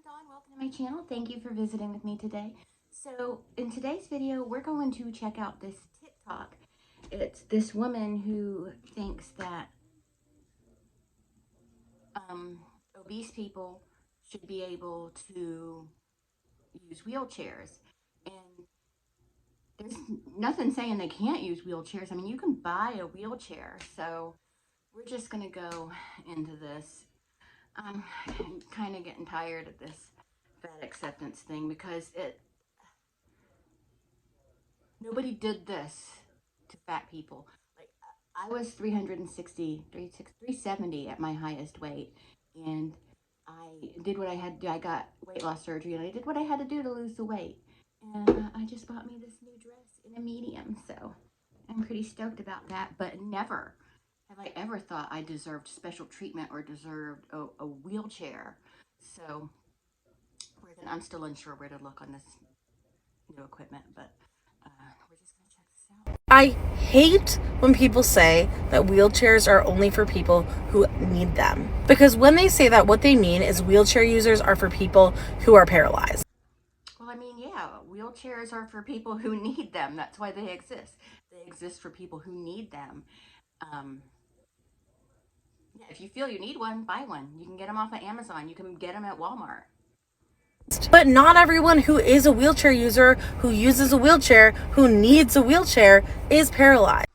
I'm Dawn. Welcome to my channel. Thank you for visiting with me today. So in today's video, we're going to check out this TikTok. It's this woman who thinks that obese people should be able to use wheelchairs. And there's nothing saying they can't use wheelchairs. I mean, you can buy a wheelchair. So we're just going to go into this. I'm kind of getting tired of this fat acceptance thing because nobody did this to fat people. Like I was 360, 370 at my highest weight, and I did what I had to do. I got weight loss surgery, and I did what I had to do to lose the weight. And I just bought me this new dress in a medium, so I'm pretty stoked about that. But never have I ever thought I deserved special treatment or deserved a wheelchair. So I'm still unsure where to look on this new equipment, but we're just gonna check this out. I hate when people say that wheelchairs are only for people who need them. Because when they say that, what they mean is wheelchair users are for people who are paralyzed. Well, I mean, yeah, wheelchairs are for people who need them. That's why they exist. They exist for people who need them. Um, yeah, if you feel you need one, buy one. You can get them off of Amazon. You can get them at Walmart. But not everyone who is a wheelchair user, who uses a wheelchair, who needs a wheelchair, is paralyzed.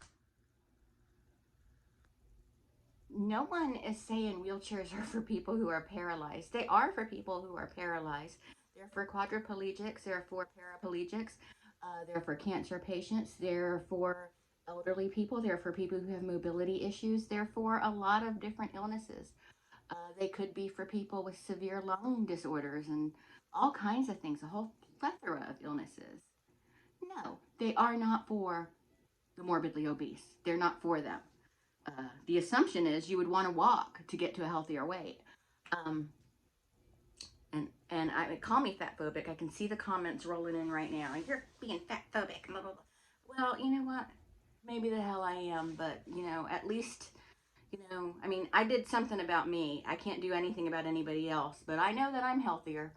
No one is saying wheelchairs are for people who are paralyzed. They are for people who are paralyzed. They're for quadriplegics. They're for paraplegics. They're for cancer patients. They're for elderly people. They're for people who have mobility issues. They're for a lot of different illnesses. They could be for people with severe lung disorders and all kinds of things, a whole plethora of illnesses. No, they are not for the morbidly obese. They're not for them. The assumption is you would want to walk to get to a healthier weight. Um, and I call me fat phobic. I can see the comments rolling in right now. You're being fat phobic. Well, you know what? Maybe the hell I am, but at least I mean, I did something about me. I can't do anything about anybody else, but I know that I'm healthier.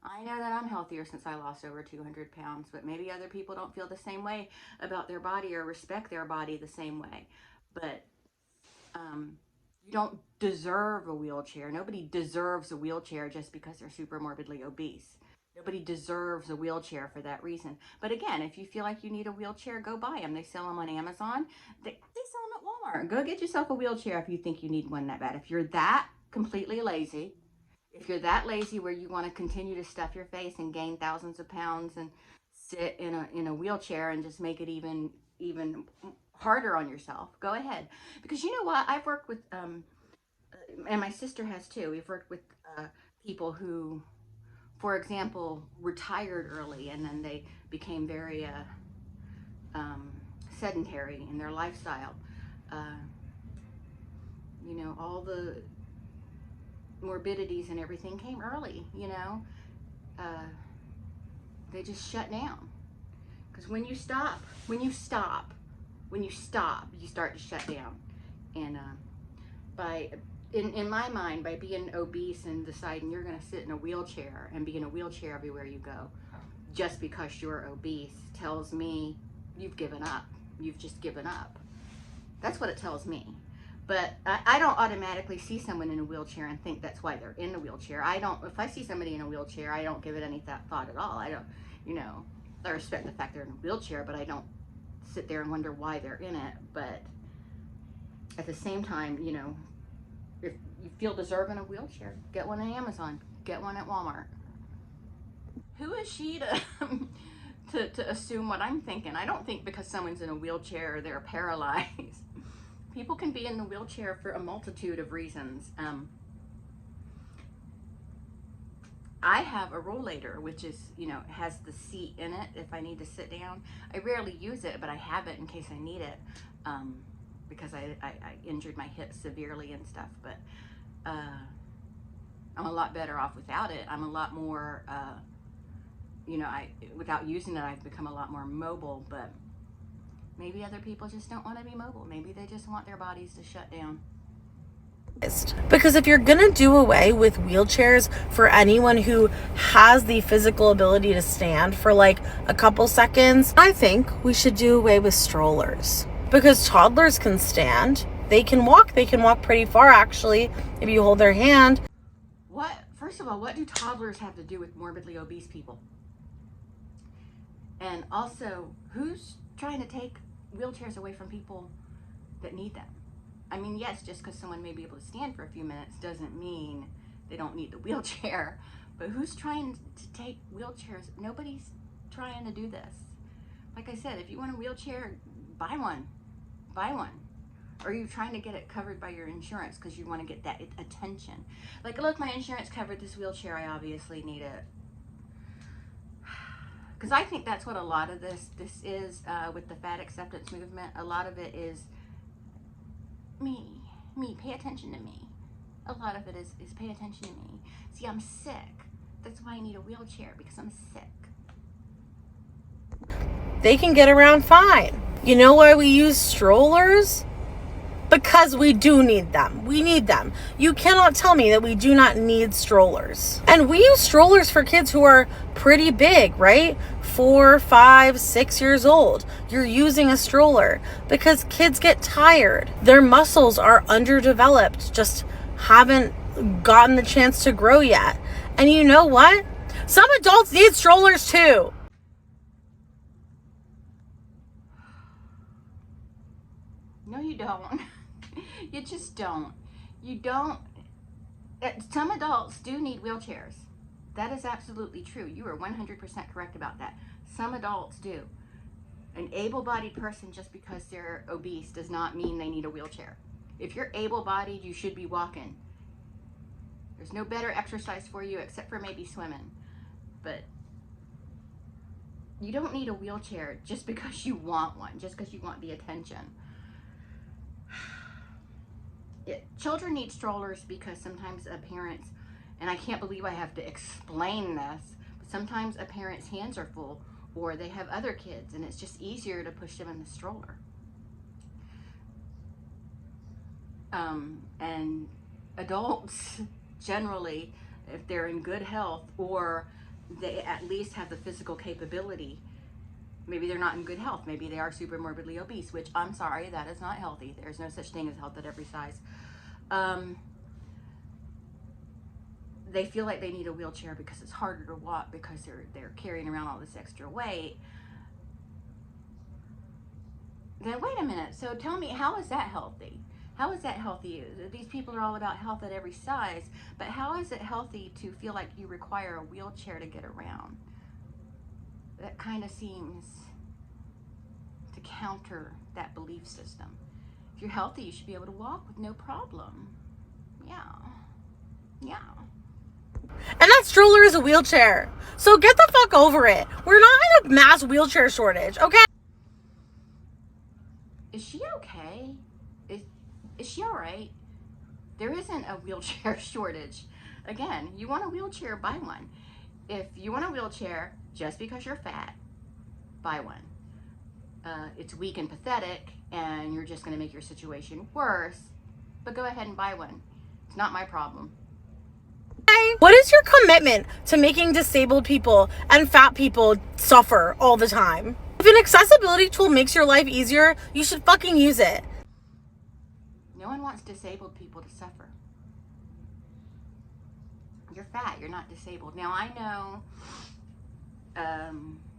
I know that I'm healthier since I lost over 200 pounds, but maybe other people don't feel the same way about their body or respect their body the same way. But you don't deserve a wheelchair. Nobody deserves a wheelchair just because they're super morbidly obese. Nobody deserves a wheelchair for that reason. But again, if you feel like you need a wheelchair, go buy them. They sell them on Amazon. They sell them at Walmart. Go get yourself a wheelchair if you think you need one that bad. If you're that completely lazy, if you're that lazy where you want to continue to stuff your face and gain thousands of pounds and sit in a wheelchair and just make it even harder on yourself, go ahead. Because you know what? I've worked with and my sister has too. We've worked with people who, for example, retired early and then they became very um, sedentary in their lifestyle. Uh, all the morbidities and everything came early. Uh, they just shut down. Because when you stop, you start to shut down. And by in my mind, by being obese and deciding you're going to sit in a wheelchair and be in a wheelchair everywhere you go, just because you're obese, tells me you've given up. You've just given up. That's what it tells me. But I don't automatically see someone in a wheelchair and think that's why they're in a wheelchair. I don't. If I see somebody in a wheelchair, I don't give it any thought at all. I don't. I respect the fact they're in a wheelchair, but I don't sit there and wonder why they're in it. But at the same time, if you feel deserving of a wheelchair, get one on Amazon, get one at Walmart. Who is she to to assume what I'm thinking? I don't think because someone's in a wheelchair they're paralyzed. People can be in the wheelchair for a multitude of reasons. I have a rollator, which is, has the seat in it if I need to sit down. I rarely use it, but I have it in case I need it because I injured my hip severely and stuff. But I'm a lot better off without it. I'm a lot more, without using it, I've become a lot more mobile, but maybe other people just don't want to be mobile. Maybe they just want their bodies to shut down. Because if you're gonna do away with wheelchairs for anyone who has the physical ability to stand for like a couple seconds, I think we should do away with strollers. Because toddlers can stand, they can walk pretty far actually if you hold their hand. First of all, what do toddlers have to do with morbidly obese people? And also, who's trying to take wheelchairs away from people that need them? I mean, yes, just because someone may be able to stand for a few minutes doesn't mean they don't need the wheelchair. But who's trying to take wheelchairs? Nobody's trying to do this. Like I said, if you want a wheelchair, buy one. Buy one. Or are you trying to get it covered by your insurance because you want to get that attention? Like, look, my insurance covered this wheelchair. I obviously need it. Because I think that's what a lot of this is with the fat acceptance movement. A lot of it is me, pay attention to me. A lot of it is pay attention to me. See, I'm sick. That's why I need a wheelchair, because I'm sick. They can get around fine. You know why we use strollers? Because we do need them. We need them. You cannot tell me that we do not need strollers. And we use strollers for kids who are pretty big, right? 4, 5, 6 years old. You're using a stroller because kids get tired. Their muscles are underdeveloped, just haven't gotten the chance to grow yet. And you know what? Some adults need strollers too. No, you don't. You just don't. You don't. Some adults do need wheelchairs. That is absolutely true. You are 100% correct about that. Some adults do. An able-bodied person, just because they're obese, does not mean they need a wheelchair. If you're able-bodied, you should be walking. There's no better exercise for you except for maybe swimming. But you don't need a wheelchair just because you want one, just because you want the attention. Children need strollers because sometimes a parent's, and I can't believe I have to explain this, but sometimes a parent's hands are full or they have other kids and it's just easier to push them in the stroller. And adults generally, if they're in good health or they at least have the physical capability, maybe they're not in good health, maybe they are super morbidly obese, which I'm sorry, that is not healthy. There's no such thing as health at every size. They feel like they need a wheelchair because it's harder to walk because they're carrying around all this extra weight. Then wait a minute, so tell me, how is that healthy? How is that healthy? These people are all about health at every size, but how is it healthy to feel like you require a wheelchair to get around? That kind of seems to counter that belief system. If you're healthy, you should be able to walk with no problem. Yeah. And that stroller is a wheelchair. So get the fuck over it. We're not in a mass wheelchair shortage, okay? Is she okay? Is she all right? There isn't a wheelchair shortage. Again, you want a wheelchair, buy one. If you want a wheelchair, just because you're fat, buy one. It's weak and pathetic, and you're just going to make your situation worse, but go ahead and buy one. It's not my problem. What is your commitment to making disabled people and fat people suffer all the time? If an accessibility tool makes your life easier, you should fucking use it. No one wants disabled people to suffer. You're fat, you're not disabled. Now I know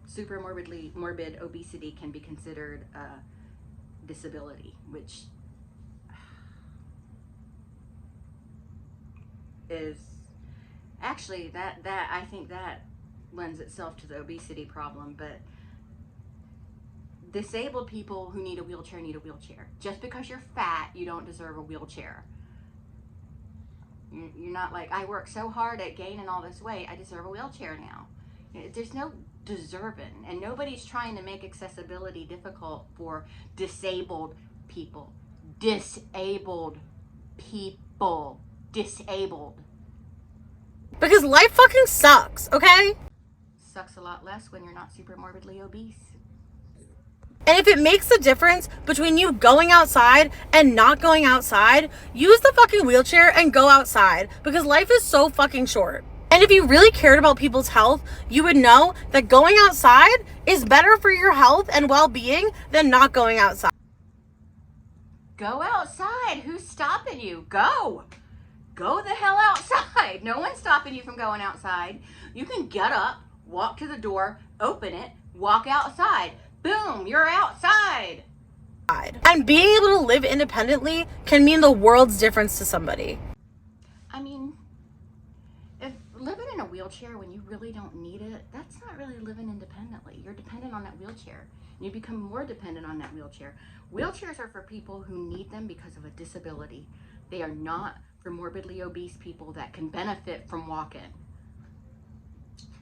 super morbid obesity can be considered a disability, which is actually that I think that lends itself to the obesity problem. But disabled people who need a wheelchair need a wheelchair. Just because you're fat, you don't deserve a wheelchair. You're not like, I work so hard at gaining all this weight, I deserve a wheelchair now. There's no deserving, and nobody's trying to make accessibility difficult for disabled people. Disabled people. Disabled. Because life fucking sucks, okay? Sucks a lot less when you're not super morbidly obese. And if it makes a difference between you going outside and not going outside, use the fucking wheelchair and go outside, because life is so fucking short. And if you really cared about people's health, you would know that going outside is better for your health and well-being than not going outside. Go outside. Who's stopping you? Go. Go the hell outside. No one's stopping you from going outside. You can get up, walk to the door, open it, walk outside. Boom, you're outside. And being able to live independently can mean the world's difference to somebody. I mean, if living in a wheelchair when you really don't need it, that's not really living independently. You're dependent on that wheelchair. And you become more dependent on that wheelchair. Wheelchairs are for people who need them because of a disability. They are not for morbidly obese people that can benefit from walking.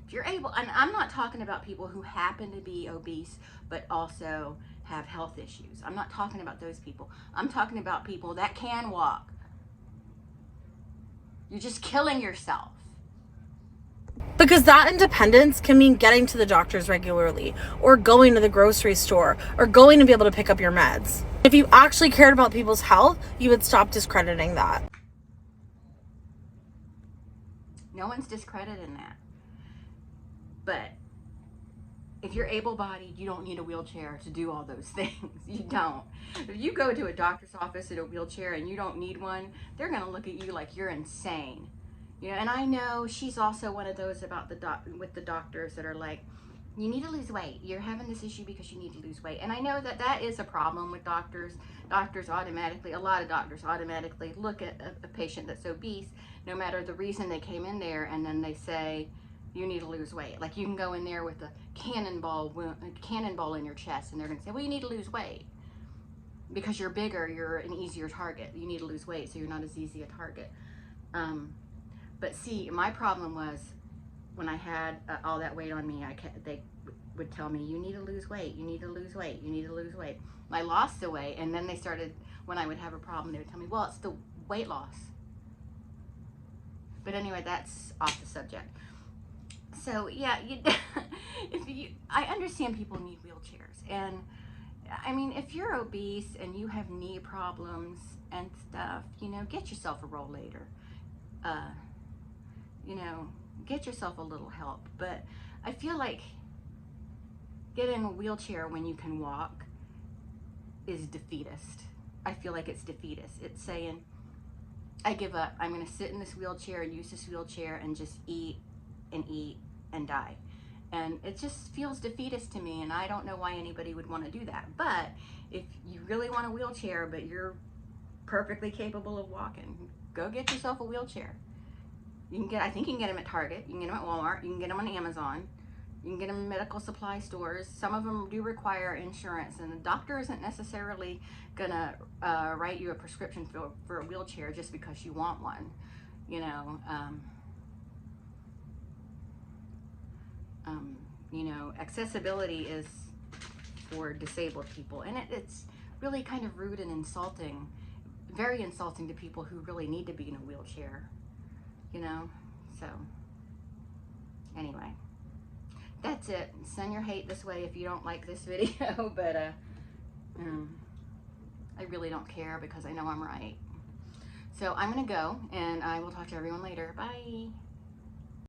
If you're able, and I'm not talking about people who happen to be obese but also have health issues. I'm not talking about those people. I'm talking about people that can walk. You're just killing yourself. Because that independence can mean getting to the doctors regularly, or going to the grocery store, or going to be able to pick up your meds. If you actually cared about people's health, you would stop discrediting that. No one's discrediting that. But if you're able-bodied, you don't need a wheelchair to do all those things. You don't. If you go to a doctor's office in a wheelchair and you don't need one, they're going to look at you like you're insane. You know, and I know she's also one of those about with the doctors that are like, you need to lose weight. You're having this issue because you need to lose weight. And I know that that is a problem with doctors. Doctors automatically, a lot of doctors automatically look at a patient that's obese, no matter the reason they came in there, and then they say, you need to lose weight. Like, you can go in there with a cannonball in your chest, and they're going to say, well, you need to lose weight. Because you're bigger, you're an easier target. You need to lose weight, so you're not as easy a target. But see, my problem was when I had all that weight on me, they would tell me, you need to lose weight, you need to lose weight, you need to lose weight. I lost the weight, and then they started, when I would have a problem, they would tell me, well, it's the weight loss. But anyway, that's off the subject. So yeah, I understand people need wheelchairs, and I mean, if you're obese and you have knee problems and stuff, you know, get yourself a rollator. You know, get yourself a little help. But I feel like getting in a wheelchair when you can walk is defeatist. I feel like it's defeatist. It's saying, I give up. I'm going to sit in this wheelchair and use this wheelchair and just eat and die. And it just feels defeatist to me, and I don't know why anybody would want to do that. But if you really want a wheelchair but you're perfectly capable of walking, go get yourself a wheelchair. You can get, I think you can get them at Target, you can get them at Walmart, you can get them on Amazon, you can get them in medical supply stores. Some of them do require insurance, and the doctor isn't necessarily gonna write you a prescription for a wheelchair just because you want one. You know, you know, accessibility is for disabled people, and it's really kind of rude and insulting, very insulting to people who really need to be in a wheelchair, you know. So anyway, that's it. Send your hate this way if you don't like this video, but I really don't care because I know I'm right. So I'm gonna go, and I will talk to everyone later. Bye.